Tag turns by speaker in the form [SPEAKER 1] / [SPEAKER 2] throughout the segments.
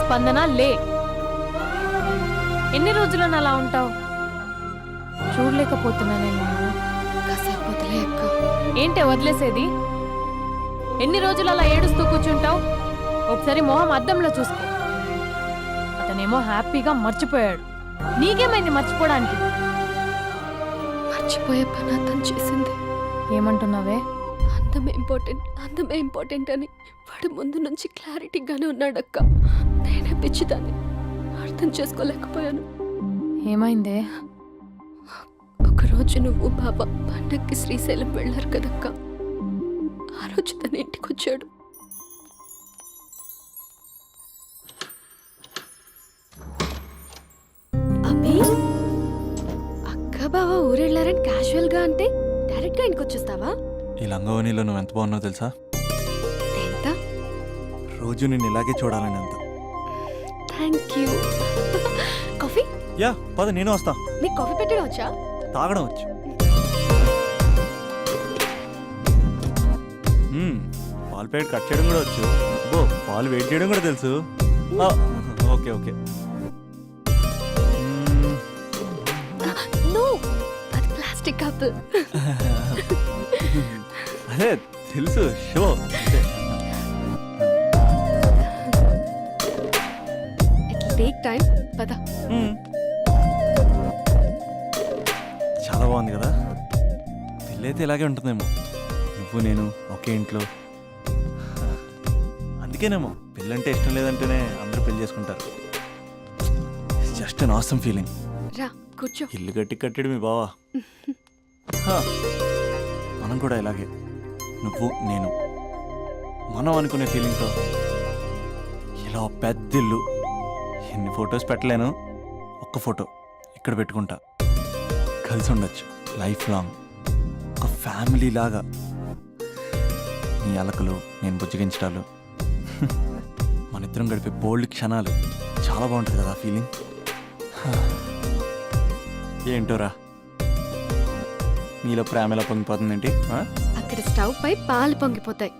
[SPEAKER 1] స్పందన లే. ఎన్ని రోజులను అలా ఉంటావు? చూడలేకపోతున్నానే నేను.
[SPEAKER 2] కాసేపు వదిలే అక్క.
[SPEAKER 1] ఏంటే వదిలేసేది? ఎన్ని రోజులు అలా ఏడుస్తూ కూర్చుంటావు? ఒకసారి మొహం అద్దంలో చూసుకో. అతనేమో హ్యాపీగా మర్చిపోయాడు. నీకేమైంది మర్చిపోవడానికి?
[SPEAKER 2] మర్చిపోయే పని అతను చేసింది.
[SPEAKER 1] ఏమంటున్నావే?
[SPEAKER 2] అందమే ఇంపార్టెంట్ అని వాడు ముందు నుంచి క్లారిటీగానే ఉన్నాడక్క. నేనే పిచ్చిదాన్ని అర్థం చేసుకోలేకపోయాను.
[SPEAKER 1] ఏమైందే?
[SPEAKER 2] ఒకరోజు నువ్వు బాబా పండక్కి శ్రీశైలం వెళ్ళారు కదక్క. ఆ రోజు తన ఇంటికి వచ్చాడు. అబ్బి, అక్క బావ ఊరెళ్ళారని క్యాజువల్ గా అంటే డైరెక్ట్ గా ఇంటికి వచ్చేస్తావా?
[SPEAKER 3] ఈ లంగవనిలో నువ్వు ఎంత బాగున్నావు తెలుసా?
[SPEAKER 2] ఎంత?
[SPEAKER 3] రోజు నేను ఇలాగే చూడాలని అంత.
[SPEAKER 2] Thank you. కాఫీ?
[SPEAKER 3] యా పద, నేను వస్తా.
[SPEAKER 2] నీకు కాఫీ పెట్టడం వచ్చా?
[SPEAKER 3] తాగడం వచ్చు. పాలు ప్యాకెట్ కట్ చేయడం కూడా వచ్చు. ఓ పాలు వెయిట్ చేయడం కూడా తెలుసు. Okay okay.
[SPEAKER 2] నో, అది ప్లాస్టిక్ కప్.
[SPEAKER 3] అదే తెలుసు, షో.
[SPEAKER 2] It take time. పద.
[SPEAKER 3] చాలా బాగుంది కదా. పెళ్ళైతే ఇలాగే ఉంటుందేమో. నువ్వు నేను ఒకే ఇంట్లో. అందుకేనేమో పెళ్ళంటే ఇష్టం లేదంటేనే అందరూ పెళ్లి చేసుకుంటారు. Just an awesome feeling.
[SPEAKER 2] రా కూర్చో.
[SPEAKER 3] ఇల్లు కట్టాడు మీ బావా. మనం కూడా ఇలాగే, నువ్వు నేను, మనం అనుకునే ఫీలింగ్తో ఇలా పెద్ద ఇల్లు. ఎన్ని ఫొటోస్ పెట్టలేను, ఒక్క ఫోటో ఇక్కడ పెట్టుకుంటా. కలిసి ఉండొచ్చు లైఫ్ లాంగ్, ఒక ఫ్యామిలీ లాగా. నీ అలకలు, నేను బుజ్జగించడాలు, మన ఇద్దరం గడిపే బోల్డ్ క్షణాలు. చాలా బాగుంటుంది కదా ఆ ఫీలింగ్. ఏంటోరా, నీలో ప్రేమ ఎలా పొంగిపోతుందేంటి?
[SPEAKER 2] అక్కడ స్టవ్ పై పాలు పొంగిపోతాయి.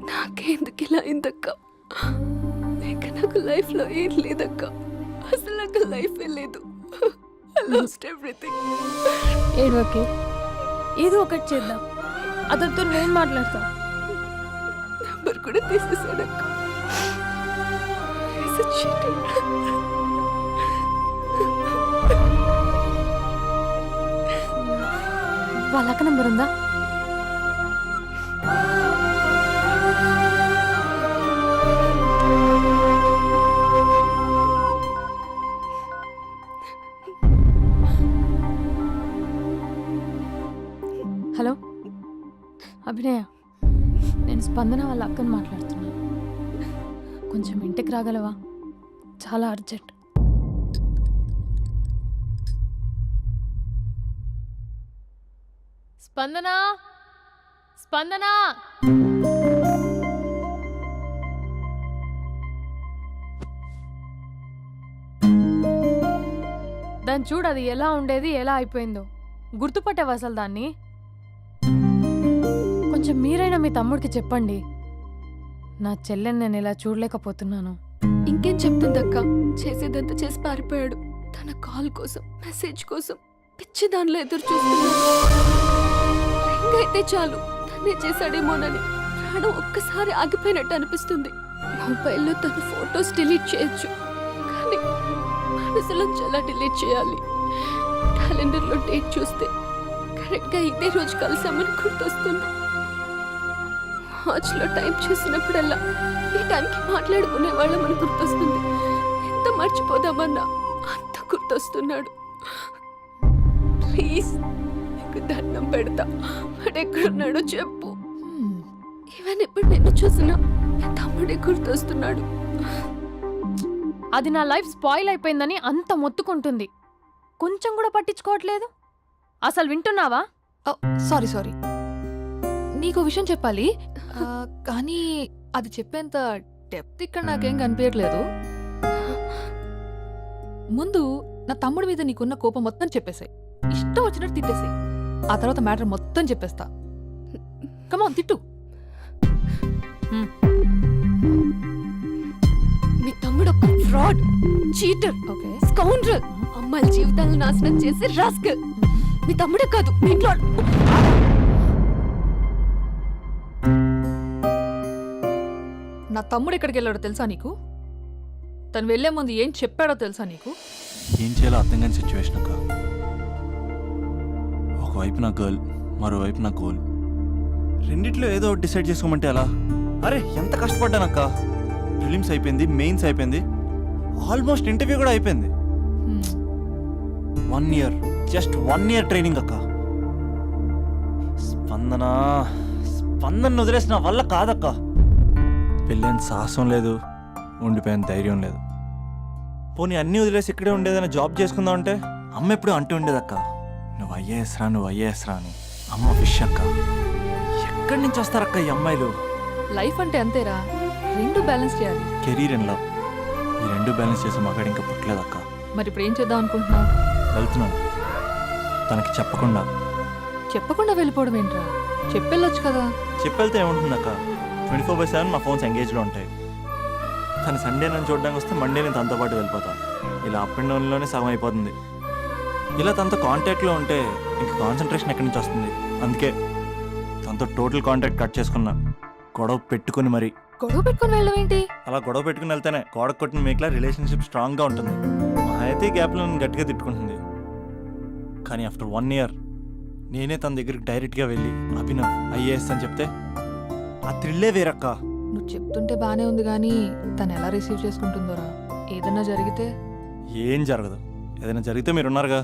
[SPEAKER 2] నాకెందుకు ఇలా అయిందక్క? ఇంకా నాకు లైఫ్లో ఏం లేదక్క. అసలు నాకు లైఫే లేదు. I lost everything.
[SPEAKER 1] ఏడవకే, ఏదో ఒకటి చేద్దాం. అతనితో నేను మాట్లాడతా.
[SPEAKER 2] నంబర్ కూడా తీసేసాడక్క. He's a cheater.
[SPEAKER 1] వాళ్ళ అక్క నంబర్ ఉందా? హలో అభినయ, నేను స్పందన వాళ్ళ అక్కని మాట్లాడుతున్నాను. కొంచెం ఇంటికి రాగలవా? చాలా అర్జెంట్. స్పందన, స్పందన. దాన్ని చూడు, అది ఎలా ఉండేది ఎలా అయిపోయిందో. గుర్తుపట్టావు అసలు దాన్ని? కొంచెం మీరైనా మీ తమ్ముడికి చెప్పండి. నా చెల్లెని నేను ఇలా చూడలేకపోతున్నాను.
[SPEAKER 2] ఇంకేం చెప్తుందక్క? చేసేదంతా చేసి పారిపోయాడు. తన కాల్ కోసం, మెసేజ్ కోసం పిచ్చి దానిలో ఎదురు చూస్తున్నాడు. రింగ్ అయితే చాలు తనే చేశాడేమోనని ప్రాణం ఒక్కసారి ఆగిపోయినట్టు అనిపిస్తుంది. మొబైల్లో తన ఫొటోస్ డిలీట్ చేయొచ్చు, కానీ మనసులో చాలా డిలీట్ చేయాలి. క్యాలెండర్లో డేట్ చూస్తే కరెక్ట్గా ఇదే రోజు కలిసామని గుర్తొస్తుంది. వాచ్లో టైం చూసినప్పుడల్లా ఈ టైంకి మాట్లాడుకునే వాళ్ళమని గుర్తొస్తుంది. ఎంత మర్చిపోదామన్నా అంత గుర్తొస్తున్నాడు. ప్లీజ్ నీకు దండం పెడతా, వాడు ఎక్కడున్నాడో చెప్పు. ఈవెన్ ఇప్పుడు నిన్ను చూసినా నా తమ్ముడే గుర్తొస్తున్నాడు.
[SPEAKER 1] అది నా లైఫ్ స్పాయిల్ అయిపోయిందని అంత మొత్తుకుంటుంది. కొంచెం కూడా పట్టించుకోవట్లేదు. అసలు వింటున్నావా?
[SPEAKER 4] సారీ నీకు విషయం చెప్పాలి, కానీ అది చెప్పేంత డెప్త్ ఇక్కడ నాకేం కనిపించట్లేదు. ముందు నా తమ్ముడి మీద నీకున్న కోపం మొత్తం చెప్పేసాయి, ఇష్టం వచ్చినట్టు తిట్టేసాయి. ఆ తర్వాత మ్యాటర్ మొత్తం చెప్పేస్తా. కమాన్ తిట్టు.
[SPEAKER 2] మీ తమ్ముడు ఒక ఫ్రాడ్, చీటర్,
[SPEAKER 4] ఓకే
[SPEAKER 2] స్కౌండ్రల్, అమ్మాయిల జీవితాలను నాశనం చేసి రాస్కల్. మీ తమ్ముడే కాదు, మీ ఇంట్లో
[SPEAKER 4] నా తమ్ముడు ఎక్కడికి వెళ్ళాడో తెలుసా నీకు? తను వెళ్లే ముందు ఏం చెప్పాడో తెలుసా నీకు?
[SPEAKER 3] ఏం చేయాలో అర్థం కాని సిచ్యువేషన్ అక్క. ఒకవైపు నా గర్ల్, మరోవైపు నా గోల్. రెండిట్లో ఏదో ఒకటి డిసైడ్ చేసుకోమంటే ఎలా? అరే ఎంత కష్టపడ్డానక్క. ప్రిలిమ్స్ అయిపోయింది, మెయిన్స్ అయిపోయింది, ఆల్మోస్ట్ ఇంటర్వ్యూ కూడా అయిపోయింది. 1 year, జస్ట్ 1 year ట్రైనింగ్ అక్క. స్పందన వదిలేసిన వల్ల కాదక్క. పెళ్ళైన సాహసం లేదు, ఉండిపోయిన ధైర్యం లేదు. పోనీ అన్నీ వదిలేసి ఇక్కడే ఉండేదైనా జాబ్ చేసుకుందాం అంటే అమ్మ ఎప్పుడు అంటూ ఉండేదక్క, నువ్వు ఐఏఎస్ రా అని. అమ్మ ఫిష్ అక్క. ఎక్కడి నుంచి వస్తారక్క ఈ అమ్మాయిలు?
[SPEAKER 4] లైఫ్ అంటే అంతేరా, రెండు బ్యాలెన్స్ చేయాలి.
[SPEAKER 3] కెరీర్ అండ్ లవ్, ఈ రెండు బ్యాలెన్స్ చేసే మగాడు ఇంకా పుట్టలేదక్క.
[SPEAKER 4] మరి ఇప్పుడు ఏం చేద్దాం అనుకుంటున్నావు?
[SPEAKER 3] వెళ్తున్నాను తనకి
[SPEAKER 4] చెప్పకుండా వెళ్ళిపోవడం ఏంట్రా? చెప్పెళ్ళొచ్చు కదా.
[SPEAKER 3] చెప్పెళ్తే ఏముంటుందక్క, 24/7 మా ఫోన్స్ ఎంగేజ్లో ఉంటాయి. తను సండే నన్ను చూడడానికి వస్తే మండే నేను తనతో పాటు వెళ్ళిపోతాను. ఇలా అప్ అండ్ డౌన్లోనే సగం అయిపోతుంది. ఇలా తనతో కాంటాక్ట్లో ఉంటే ఇంకా కాన్సన్ట్రేషన్ ఎక్కడి నుంచి వస్తుంది? అందుకే తనతో టోటల్ కాంటాక్ట్ కట్ చేసుకున్నా. గొడవ పెట్టుకుని మరి.
[SPEAKER 4] గొడవ పెట్టుకుని వెళ్ళడం ఏంటి?
[SPEAKER 3] అలా గొడవ పెట్టుకుని వెళ్తేనే గోడకు కొట్టిన మీకులా రిలేషన్షిప్ స్ట్రాంగ్గా ఉంటుంది. మా అయితే గ్యాప్లో నన్ను గట్టిగా తిట్టుకుంటుంది. కానీ ఆఫ్టర్ 1 year నేనే తన దగ్గరికి డైరెక్ట్గా వెళ్ళి అభినవ్ ఐఏఎస్ అని చెప్తే ఆ థ్రిల్లే వేరక్క.
[SPEAKER 4] నువ్వు చెప్తుంటే బానే ఉంది, కానీ తను ఎలా రిసీవ్ చేసుకుంటుందోరా? ఏదన్నా జరిగితే?
[SPEAKER 3] ఏం జరగదు. ఏదైనా జరిగితే మీరున్నారుగా.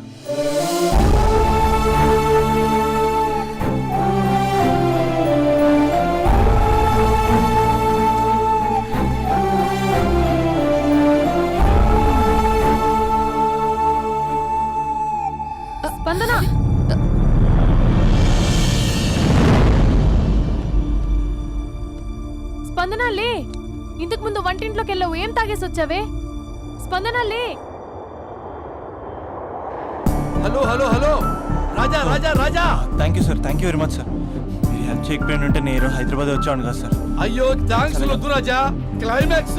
[SPEAKER 1] స్పందన, స్పందన లే. ఇంతకు ముందు వంటింట్లోకి వెళ్ళావు, ఏం తాగేసి వచ్చావే? స్పందన లే.
[SPEAKER 5] Hello hello hello Raja Raja Raja.
[SPEAKER 3] Thank you sir, thank you very much sir. మీరు హెల్ప్ చేయకపోయిన ఉంటే నేను హైదరాబాద్ వచ్చాను కదా సార్.
[SPEAKER 5] అయ్యో థ్యాంక్స్ వద్దు రాజా. క్లైమాక్స్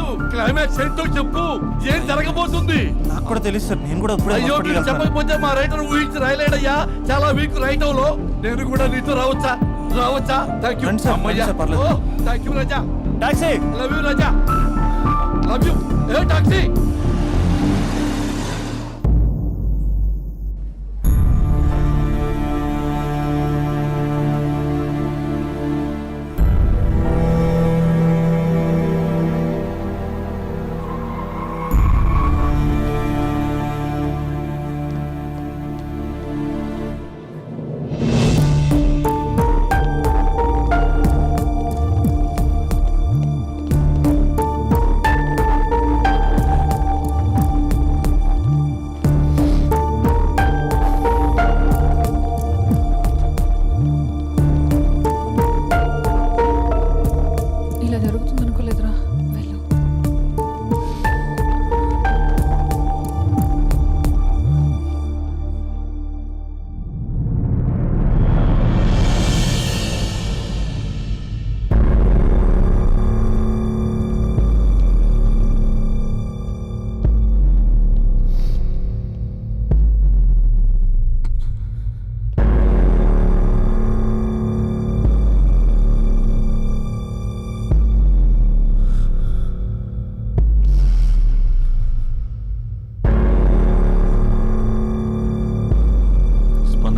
[SPEAKER 5] ఏంటో చెప్పు, ఏం జరగబోతుంది?
[SPEAKER 3] నాకు కూడా తెలుసు సార్, నేను కూడా
[SPEAKER 5] అయ్యో మీరు చెప్పకపోతే మా రైటర్ ఊహించి రాయలేడయ్యా. చాలా వీక్ రైటవ్ లో నేను కూడా నీతో రావచ్చా? థ్యాంక్ యూ
[SPEAKER 3] రండి సార్,
[SPEAKER 5] అమ్మయ్యా.
[SPEAKER 3] రండి సార్, పర్లేదు.
[SPEAKER 5] Thank you Raja.
[SPEAKER 3] Taxi.
[SPEAKER 5] Love you Raja, love you. A taxi.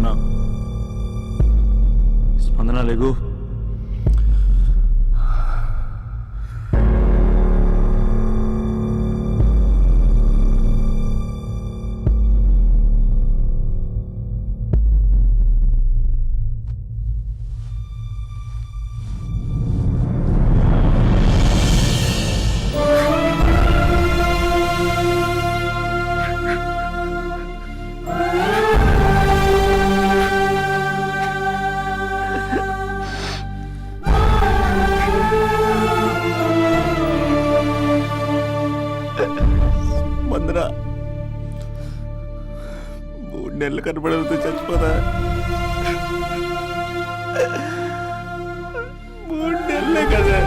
[SPEAKER 3] స్పందన స్పందన లేగు. స్పందన 3 నెలలు కనపడవుతూ చచ్చిపోదా? 3 నెలలే కదా.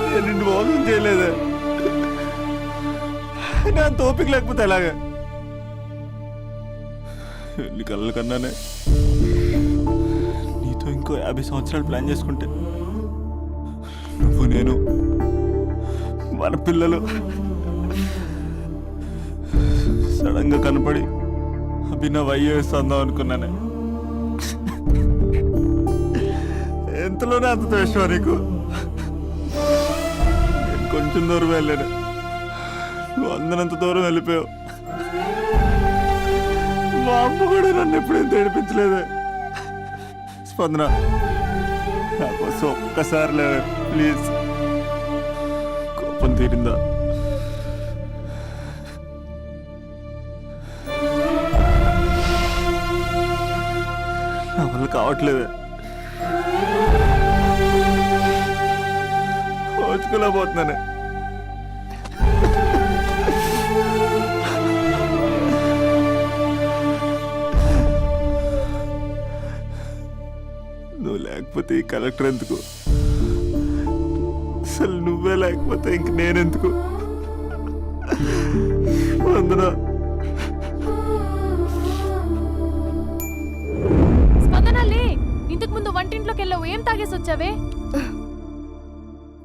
[SPEAKER 3] నేను నిన్ను మోసం చేయలేదా? నా తోపిక లేకపోతే ఎలాగా? ఎన్ని కళ్ళ కన్నానే నీతో ఇంకో 50 సంవత్సరాలు ప్లాన్ చేసుకుంటే నువ్వు నేను మన పిల్లలు సడన్ గా కనపడి అభినవ్ ఐఏఎస్ అందాం అనుకున్నానే. ఎంతలోనే అంత ద్వేషం నీకు. నేను కొంచెం దూరం వెళ్ళాను, నువ్వు అందనంత దూరం వెళ్ళిపోయావు. మా అమ్మ కూడా నన్ను ఎప్పుడేం ఏడిపించలేదే. స్పందన నా కోసం ఒక్కసారి లేవే ప్లీజ్. కోపం తీరిందా? నా వల్ల కావట్లేదే. ఓచుకోలేకపోతున్నానే. నువ్వు లేకపోతే ఈ కలెక్టర్ ఎందుకు? అసలు నువ్వే లేకపోతే ఇంక నేనెందుకు? వందనా
[SPEAKER 1] స్పందన లే, ఇంతకు ముందు వంటింట్లోకి వెళ్ళావు, ఏం తాగేసి వచ్చావే?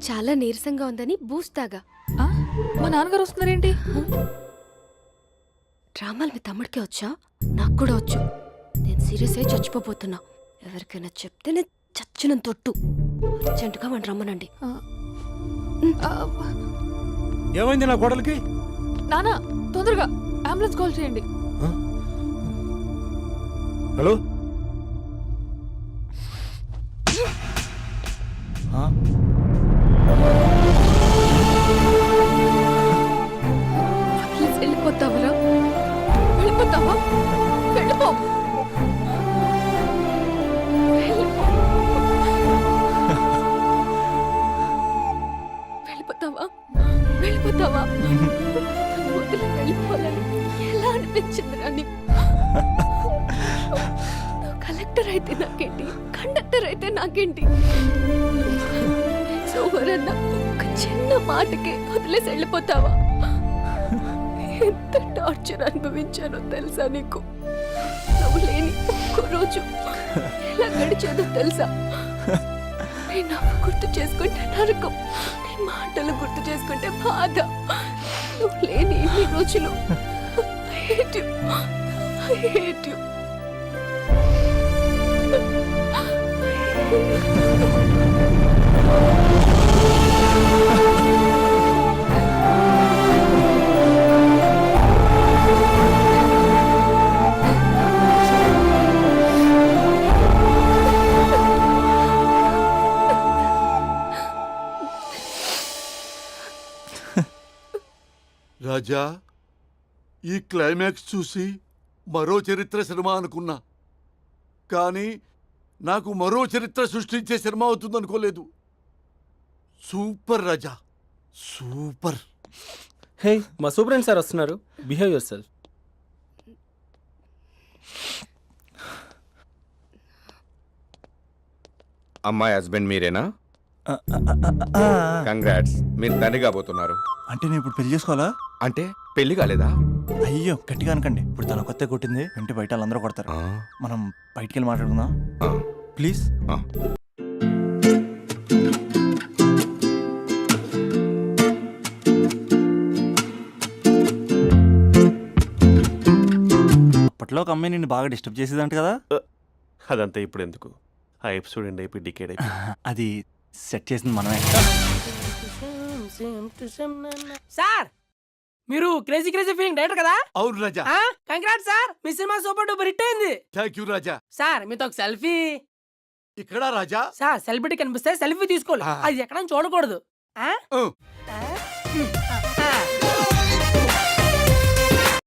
[SPEAKER 2] చాలా నీరసంగా ఉందని బూస్ట్ తాగా.
[SPEAKER 4] ఆ? మా నాన్నగారు వస్తున్నారేంటి?
[SPEAKER 2] డ్రామాలు మీ తమ్ముడికే వచ్చా? నాకు కూడా వచ్చు. నేను సీరియస్ అయి చచ్చిపోతున్నా. ఎవరికైనా చెప్తే నేను చచ్చిన తొట్టు. అర్జెంటుగా వాడిని రమ్మనండి.
[SPEAKER 5] ఏమైంది నా కోడలికి?
[SPEAKER 4] నానా తొందరగా అంబులెన్స్ కాల్ చేయండి.
[SPEAKER 5] హలో,
[SPEAKER 2] ప్లీజ్ వెళ్ళిపోతావరా? వెళ్ళిపోతావా? వెళ్ళిపో. వెళ్ళిపోతావా? వెళ్ళిపోతావా? వదిలి వెళ్ళిపోవాలని ఎలా అనిపించిందిరా నీకు? కలెక్టర్ అయితే నాకేంటి, కండక్టర్ అయితే నాకేంటి? సోమరన్న ఒక చిన్న మాటకి వదిలేసి వెళ్ళిపోతావా? ఎంత టార్చర్ అనుభవించానో తెలుసా నీకు? నువ్వు లేని ఒక్క రోజు ఎలా గడిచేదో తెలుసా? నీ నవ్వు గుర్తు చేసుకుంటే నరకం, నీ మాటలు గుర్తు చేసుకుంటే బాధ. నువ్వు లేని ఇన్ని రోజులు I hate you. I hate you.
[SPEAKER 5] రాజా, ఈ క్లైమాక్స్ చూసి మరో చరిత్ర సినిమా అనుకున్నా, కానీ నాకు మరో చరిత్ర సృష్టించే సినిమా అవుతుంది అనుకోలేదు. సూపర్ రాజా, సూపర్.
[SPEAKER 6] హే, మా సూపరింటెండెంట్ సార్ వస్తున్నారు. Behave your self.
[SPEAKER 7] అమ్మాయి హస్బెండ్ మీరేనా? కంగ్రాట్స్, మీరు తండ్రి కాబోతున్నారు.
[SPEAKER 3] అంటే నేను ఇప్పుడు పెళ్లి చేసుకోవాలా?
[SPEAKER 7] అంటే పెళ్లి కాలేదా?
[SPEAKER 3] అయ్యో గట్టిగా అనకండి. ఇప్పుడు తన కొత్త కొట్టింది వెంట బయట వాళ్ళందరూ కొడతారు. మనం బయటికి వెళ్ళి మాట్లాడుకుందాం ప్లీజ్. అప్పట్లో ఒక అమ్మాయి నిన్ను బాగా డిస్టర్బ్ చేసేదంట కదా?
[SPEAKER 8] అదంతా ఇప్పుడు ఎందుకు? ఆ ఎపిసోడ్ ఎండ్ అయిపోయి డికేడ్ అయిపోయి
[SPEAKER 3] అది సెట్ చేసింది మనమే.
[SPEAKER 9] సార్ మీరు క్రేజీ క్రేజీ ఫీలింగ్ డైరెక్టర్ కదా?
[SPEAKER 5] అవును రాజా.
[SPEAKER 9] కంగ్రాట్ సార్, మీ సినిమా సూపర్ డూపర్ హిట్ అయింది.
[SPEAKER 5] Thank you Raja.
[SPEAKER 9] సార్ మీతో ఒక సెల్ఫీ.
[SPEAKER 5] ఇక్కడ రాజా.
[SPEAKER 9] సార్ సెలబ్రిటీ కనిపిస్తే సెల్ఫీ తీసుకోవాలి,
[SPEAKER 5] ఆ.
[SPEAKER 9] అది ఎక్కడ చూడకూడదు. ఆ?
[SPEAKER 5] ఓ.
[SPEAKER 9] ఆ?